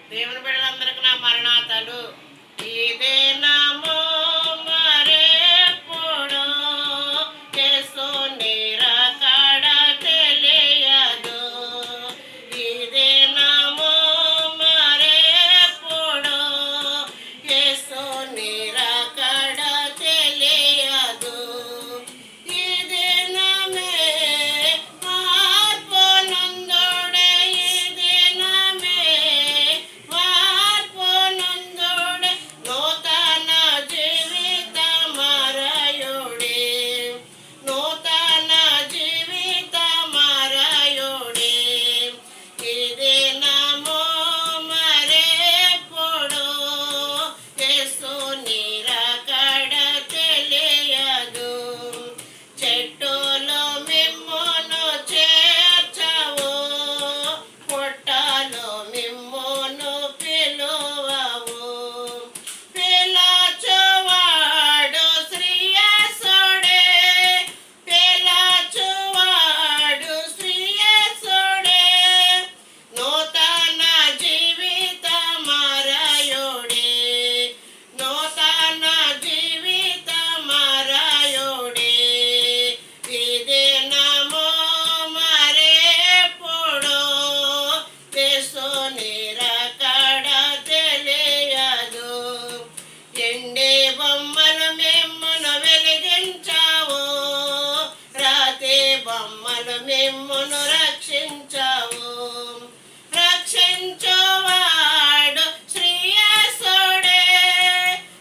దేవుని బిడ్డలందరికీ నా మరణాతలు. ఇదే నామో మరెప్పుడు యేసు నిరకడ తెలియదు. ఇదే నామో మరెప్పుడు యేసు నిరకడ తెలియదు. ఇదే నామే మార్పు నందుడే. ఇదే నామే మార్పు నందుడే. నూతన జీవిత మరయుడే. నూతన జీవిత మరయుడే. ఇదే నామో మరెప్పుడు యేసు నిరకడ తెలియదు. చెట్టులో మిమ్మును చేర్చవు, పుట్టలో మిమ్మును పిలువవు. పిలచువాడు శ్రేయస్సుడే. పిలచువాడు శ్రేయస్సుడే. నూతన జీవిత మరయుడే. నూతన జీవిత మరయుడే. ఇదే నామో మరెప్పుడు యేసు నిరకడ తెలియదు. ఎండే బొమ్మలు మిమ్మును వెలిగించావు, రాతి బొమ్మలు మిమ్మును రక్షించావు. రక్షించువాడు శ్రేయస్సుడే.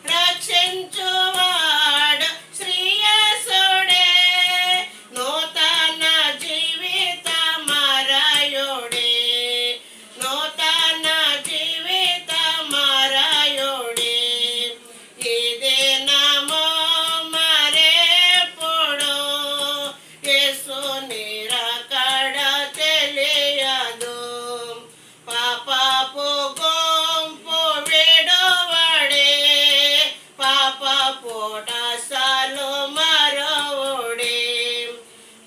రక్షించువాడు శ్రేయస్సుడే. నూతన జీవిత మరయుడే. నూతన జీవిత మరయుడే. ఇదే నామో మరెప్పుడు యేసు నిరకడ తెలియదు. పాపపు గుంపు విడువడే. పాపపు టసలు మరువుడే.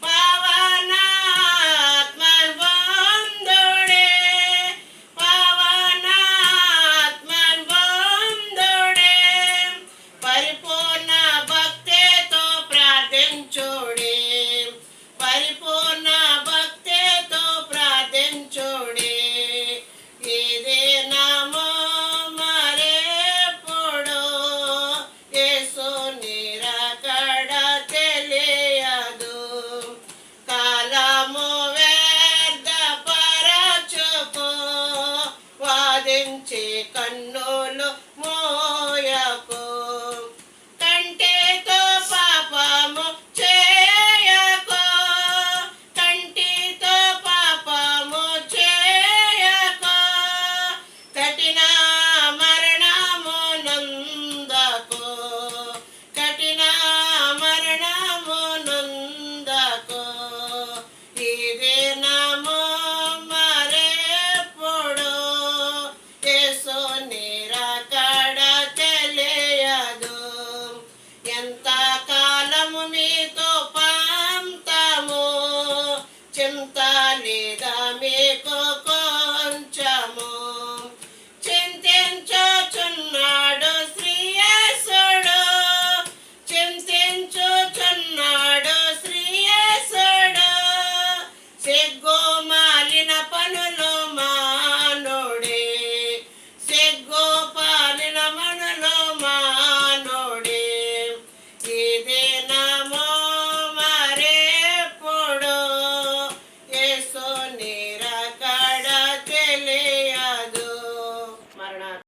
పవనాత్మన్ బంధుడే. పవనాత్మన్ బంధుడే. పరిపూర్ణ భక్తితో ప్రార్థించుడే. పరిపూర్ణ భక్తితో ప్రార్థించుడే. ఇదే నామో మరెప్పుడు యేసు నిరకడ తెలియదు. కాలము వ్యర్థపరచుకో, వాదించి కన్ను